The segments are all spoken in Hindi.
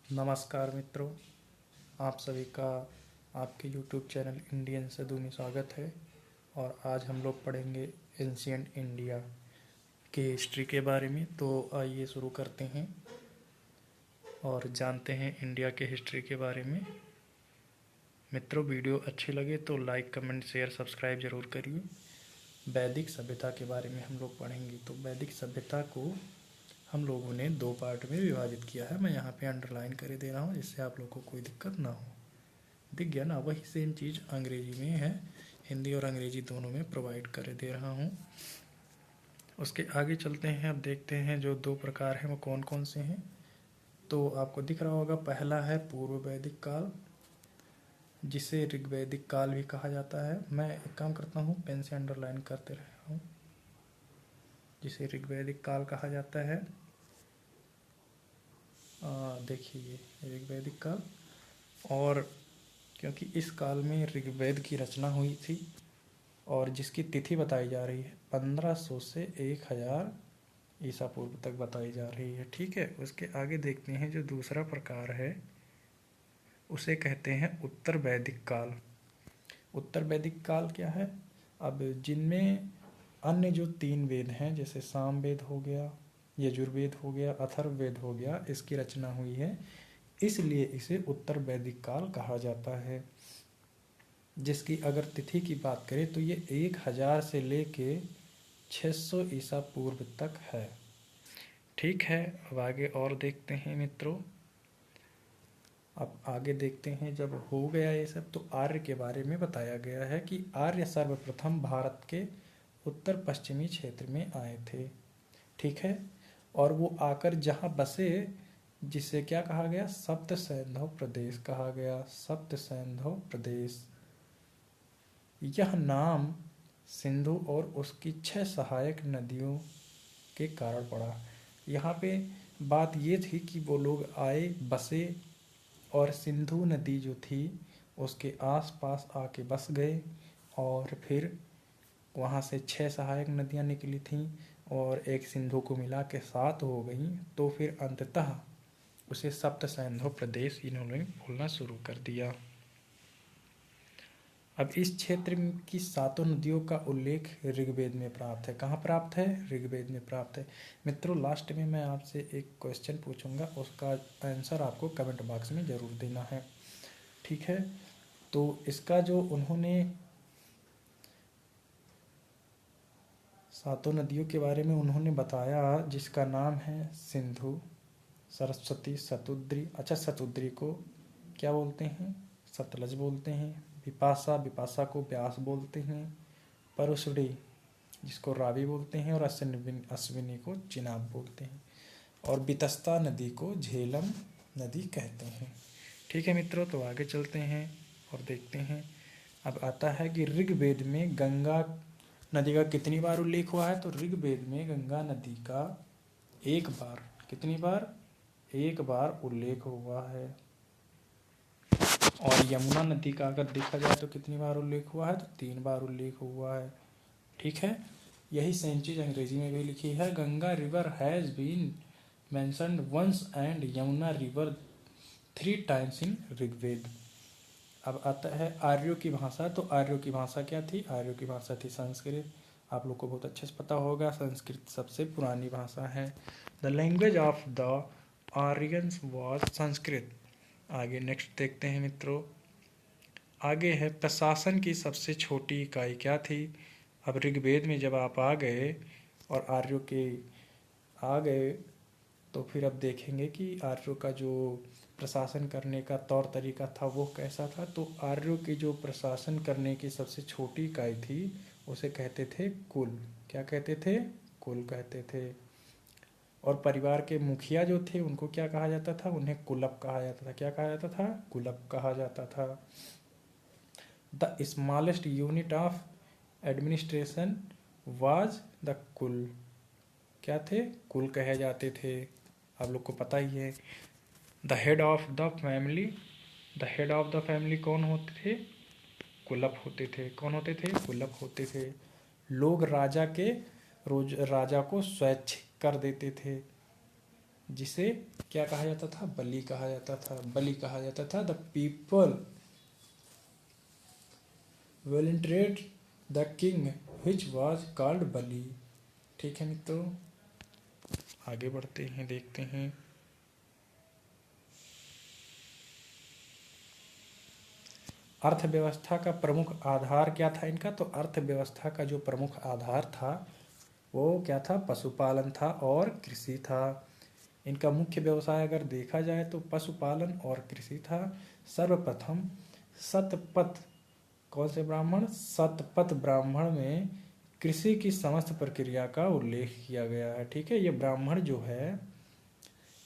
नमस्कार मित्रों, आप सभी का आपके YouTube चैनल इंडियन सदू में स्वागत है। और आज हम लोग पढ़ेंगे एंशियंट इंडिया के हिस्ट्री के बारे में। तो आइए शुरू करते हैं और जानते हैं इंडिया के हिस्ट्री के बारे में। मित्रों, वीडियो अच्छी लगे तो लाइक, कमेंट, शेयर, सब्सक्राइब ज़रूर करिए। वैदिक सभ्यता के बारे में हम लोग पढ़ेंगे। तो वैदिक सभ्यता को हम लोगों ने 2 पार्ट में विभाजित किया है। मैं यहाँ पे अंडरलाइन कर दे रहा हूँ जिससे आप लोगों को कोई दिक्कत ना हो। दिख गया ना? वही सेम चीज़ अंग्रेजी में है, हिंदी और अंग्रेजी दोनों में प्रोवाइड कर दे रहा हूँ। उसके आगे चलते हैं। अब देखते हैं जो 2 प्रकार हैं वो कौन कौन से हैं। तो आपको दिख रहा होगा, पहला है पूर्व वैदिक काल, जिसे ऋग्वैदिक काल भी कहा जाता है। मैं एक काम करता हूँ, पेन से अंडरलाइन करते रहा हूँ। जिसे ऋग्वैदिक काल कहा जाता है। देखिए, ऋग्वैदिक काल। और क्योंकि इस काल में ऋग्वेद की रचना हुई थी और जिसकी तिथि बताई जा रही है 1500 से 1000 ईसा पूर्व तक बताई जा रही है। ठीक है। उसके आगे देखते हैं जो दूसरा प्रकार है उसे कहते हैं उत्तर वैदिक काल। उत्तर वैदिक काल क्या है? अब जिनमें अन्य जो 3 वेद हैं, जैसे सामवेद हो गया, यजुर्वेद हो गया, अथर्ववेद हो गया, इसकी रचना हुई है, इसलिए इसे उत्तर वैदिक काल कहा जाता है। जिसकी अगर तिथि की बात करें तो ये 1000 से लेके 600 ईसा पूर्व तक है। ठीक है। अब आगे और देखते हैं मित्रों। अब आगे देखते हैं, जब हो गया ये सब तो आर्य के बारे में बताया गया है कि आर्य सर्वप्रथम भारत के उत्तर पश्चिमी क्षेत्र में आए थे। ठीक है। और वो आकर जहाँ बसे, जिसे क्या कहा गया? सप्त सैंधव प्रदेश कहा गया। सप्त सैंधव प्रदेश। यह नाम सिंधु और उसकी 6 सहायक नदियों के कारण पड़ा। यहाँ पे बात ये थी कि वो लोग आए, बसे और सिंधु नदी जो थी उसके आसपास आके बस गए और फिर वहाँ से 6 सहायक नदियाँ निकली थीं और एक सिंधु को मिला के 7 हो गई। तो फिर अंततः उसे सप्त सैंधव प्रदेश इन्होंने बोलना शुरू कर दिया। अब इस क्षेत्र की 7 नदियों का उल्लेख ऋग्वेद में प्राप्त है। कहाँ प्राप्त है? ऋग्वेद में प्राप्त है। मित्रों, लास्ट में मैं आपसे एक क्वेश्चन पूछूंगा, उसका आंसर आपको कमेंट बॉक्स में ज़रूर देना है। ठीक है। तो इसका जो उन्होंने 7 नदियों के बारे में उन्होंने बताया, जिसका नाम है सिंधु, सरस्वती, सतुद्री। अच्छा, सतुद्री को क्या बोलते हैं? सतलज बोलते हैं। विपाशा, विपाशा को ब्यास बोलते हैं। परुसड़ी, जिसको रावी बोलते हैं। और अश्विनी को चिनाब बोलते हैं। और बितस्ता नदी को झेलम नदी कहते हैं। ठीक है मित्रों, तो आगे चलते हैं और देखते हैं। अब आता है कि ऋग्वेद में गंगा नदी का कितनी बार उल्लेख हुआ है। तो ऋग्वेद में गंगा नदी का 1 बार, कितनी बार? 1 बार उल्लेख हुआ है। और यमुना नदी का अगर देखा जाए तो कितनी बार उल्लेख हुआ है? तो 3 बार उल्लेख हुआ है। ठीक है। यही सेम चीज़ अंग्रेजी में भी लिखी है। Ganga river has been mentioned once and Yamuna river 3 times in Rigveda. अब आता है आर्यों की भाषा। तो आर्यों की भाषा क्या थी? आर्यों की भाषा थी संस्कृत। आप लोग को बहुत अच्छे से पता होगा, संस्कृत सबसे पुरानी भाषा है। The language of the Aryans was Sanskrit. आगे नेक्स्ट देखते हैं मित्रों। आगे है प्रशासन की सबसे छोटी इकाई क्या थी। अब ऋग्वेद में जब आप आ गए और आर्यों के आ गए तो फिर अब देखेंगे कि आर्यों का जो प्रशासन करने का तौर तरीका था वो कैसा था। तो आर्यों की जो प्रशासन करने की सबसे छोटी इकाई थी उसे कहते थे कुल। क्या कहते थे? कुल कहते थे। और परिवार के मुखिया जो थे उनको क्या कहा जाता था? उन्हें कुलप कहा जाता था। क्या कहा जाता था? कुलप कहा जाता था। The smallest unit of administration was the कुल। क्या थे? कुल कहे जाते थे। आप लोग को पता ही है। The head of the family, the head of the family कौन होते थे? कुलप होते थे। कौन होते थे? कुलप होते थे। लोग राजा के राजा को स्वैच्छिक कर देते थे। जिसे क्या कहा जाता था? बलि कहा जाता था। बलि कहा जाता था। The people volunteered the king which was called bali. ठीक है मित्रों, आगे बढ़ते हैं, देखते हैं। अर्थव्यवस्था का प्रमुख आधार क्या था इनका? तो अर्थव्यवस्था का जो प्रमुख आधार था वो क्या था? पशुपालन था और कृषि था। इनका मुख्य व्यवसाय अगर देखा जाए तो पशुपालन और कृषि था। सर्वप्रथम शतपथ, कौन से ब्राह्मण? शतपथ ब्राह्मण में कृषि की समस्त प्रक्रिया का उल्लेख किया गया है। ठीक है, ये ब्राह्मण जो है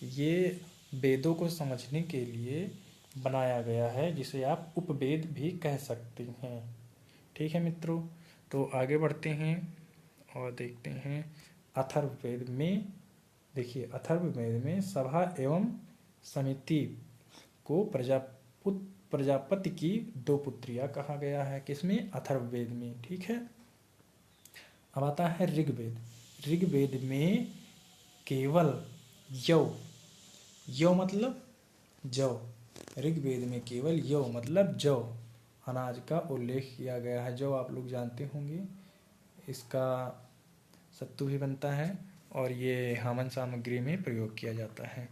ये वेदों को समझने के लिए बनाया गया है, जिसे आप उपवेद भी कह सकते हैं। ठीक है मित्रों, तो आगे बढ़ते हैं और देखते हैं अथर्ववेद में। देखिए, अथर्ववेद में सभा एवं समिति को प्रजापति की दो पुत्रियां कहा गया है। किसमें? अथर्ववेद में। ठीक है, अब आता है ऋग्वेद। ऋग्वेद में केवल यौ, यौ मतलब जौ, ऋग्वेद में केवल यौ मतलब जौ अनाज का उल्लेख किया गया है। जौ आप लोग जानते होंगे, इसका सत्तू भी बनता है और ये हवन सामग्री में प्रयोग किया जाता है।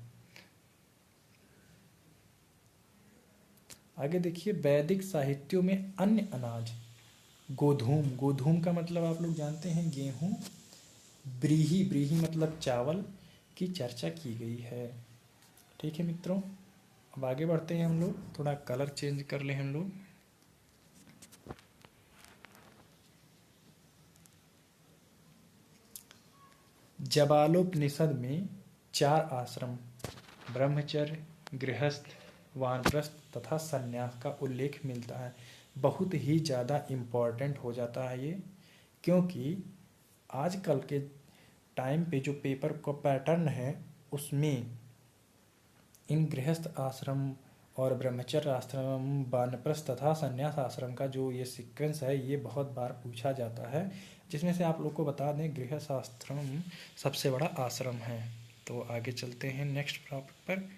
आगे देखिए, वैदिक साहित्यों में अन्य अनाज गोधूम, गोधूम का मतलब आप लोग जानते हैं गेहूं, ब्रीही, ब्रीही मतलब चावल की चर्चा की गई है। ठीक है मित्रों, अब आगे बढ़ते हैं हम लोग, थोड़ा कलर चेंज कर लें हम लोग। जबालोपनिषद में 4 आश्रम ब्रह्मचर्य, गृहस्थ, वानप्रस्थ तथा संन्यास का उल्लेख मिलता है। बहुत ही ज़्यादा इम्पॉर्टेंट हो जाता है ये, क्योंकि आजकल के टाइम पे जो पेपर का पैटर्न है उसमें इन गृहस्थ आश्रम और ब्रह्मचर्य आश्रम, वानप्रस्थ तथा संन्यास आश्रम का जो ये सीक्वेंस है ये बहुत बार पूछा जाता है, जिसमें से आप लोग को बता दें गृहस्थ आश्रम सबसे बड़ा आश्रम है। तो आगे चलते हैं नेक्स्ट टॉपिक पर।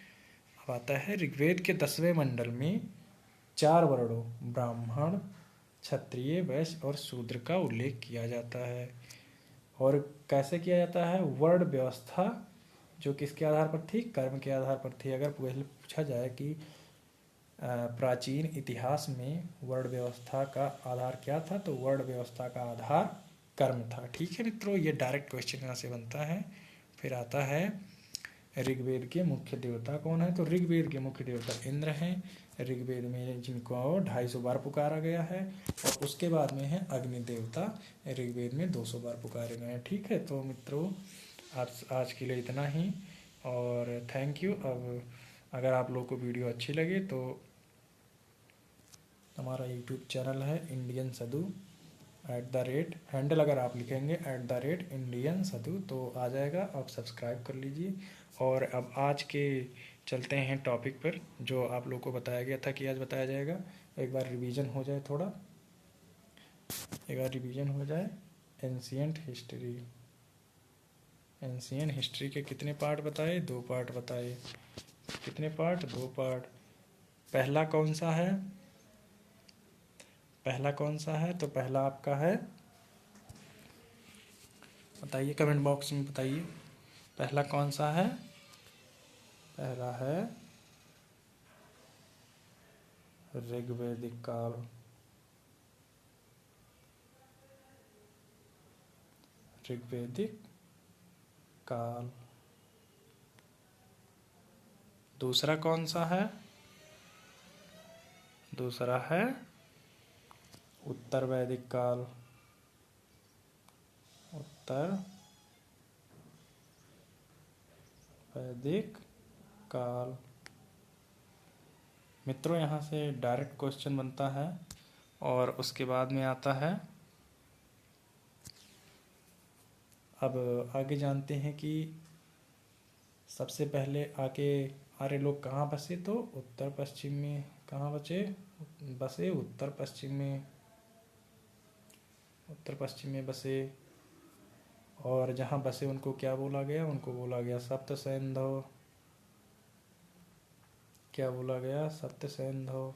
अब आता है ऋग्वेद के 10वें मंडल में 4 वर्णों ब्राह्मण, क्षत्रिय, वैश्य और शूद्र का उल्लेख किया जाता है। और कैसे किया जाता है? वर्ण व्यवस्था जो किसके आधार पर थी? कर्म के आधार पर थी। अगर पहले पूछा जाए कि प्राचीन इतिहास में वर्ण व्यवस्था का आधार क्या था, तो वर्ण व्यवस्था का आधार कर्म था। ठीक है मित्रों, ये डायरेक्ट क्वेश्चन यहाँ से बनता है। फिर आता है ऋग्वेद के मुख्य देवता कौन है? तो ऋग्वेद के मुख्य देवता इंद्र हैं। ऋग्वेद में जिनको 250 बार पुकारा गया है, और उसके बाद में है अग्नि देवता, ऋग्वेद में 200 बार पुकारे गए हैं। ठीक है, तो मित्रों आज के लिए इतना ही, और थैंक यू। अब अगर आप लोग को वीडियो अच्छी लगे तो हमारा यूट्यूब चैनल है इंडियन सदू, हैंडल अगर आप लिखेंगे @इंडियन सदू तो आ जाएगा, आप सब्सक्राइब कर लीजिए। और अब आज के चलते हैं टॉपिक पर, जो आप लोग को बताया गया था कि आज बताया जाएगा। एक बार रिवीजन हो जाए, थोड़ा एक बार रिवीजन हो जाए। एंशियंट हिस्ट्री, एंशियंट हिस्ट्री के कितने पार्ट बताए? 2 पार्ट बताए। कितने पार्ट? 2 पार्ट। पहला कौन सा है? पहला कौन सा है? तो पहला आपका है, बताइए कमेंट बॉक्स में बताइए, पहला कौन सा है? पहला है ऋग्वैदिक काल, ऋग्वैदिक काल। दूसरा कौन सा है? दूसरा है उत्तर वैदिक काल, उत्तर वैदिक काल। मित्रों, यहाँ से डायरेक्ट क्वेश्चन बनता है, और उसके बाद में आता है, अब आगे जानते हैं कि सबसे पहले आके आर्य लोग कहाँ बसे? तो उत्तर पश्चिम में। कहाँ बसे? उत्तर पश्चिम में, उत्तर पश्चिम में बसे। और जहाँ बसे उनको क्या बोला गया? उनको बोला गया सप्त सैंधव। क्या बोला गया? सप्त सैंधव।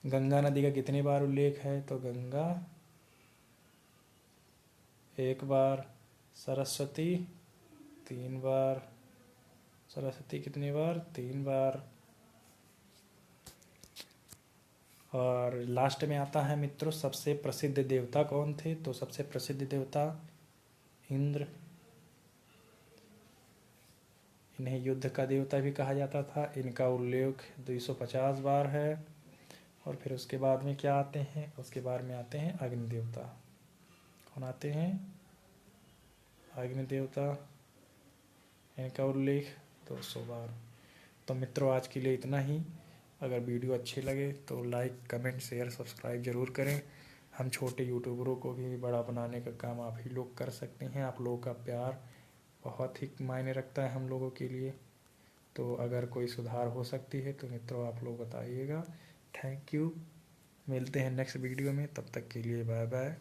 गंगा नदी का कितनी बार उल्लेख है? तो गंगा एक बार, सरस्वती 3 बार। सरस्वती कितनी बार? 3 बार। और लास्ट में आता है मित्रों, सबसे प्रसिद्ध देवता कौन थे? तो सबसे प्रसिद्ध देवता इंद्र। इन्हें युद्ध का देवता भी कहा जाता था। इनका उल्लेख 250 बार है। और फिर उसके बाद में क्या आते हैं? उसके बाद में आते हैं अग्नि देवता। कौन आते हैं? अग्नि देवता। इनका उल्लेख 200 बार। तो मित्रों आज के लिए इतना ही। अगर वीडियो अच्छे लगे तो लाइक, कमेंट, शेयर, सब्सक्राइब ज़रूर करें। हम छोटे यूट्यूबरों को भी बड़ा बनाने का काम आप ही लोग कर सकते हैं। आप लोगों का प्यार बहुत ही मायने रखता है हम लोगों के लिए। तो अगर कोई सुधार हो सकती है तो मित्रों आप लोग बताइएगा। Thank you. मिलते हैं नेक्स्ट वीडियो में, तब तक के लिए बाय बाय।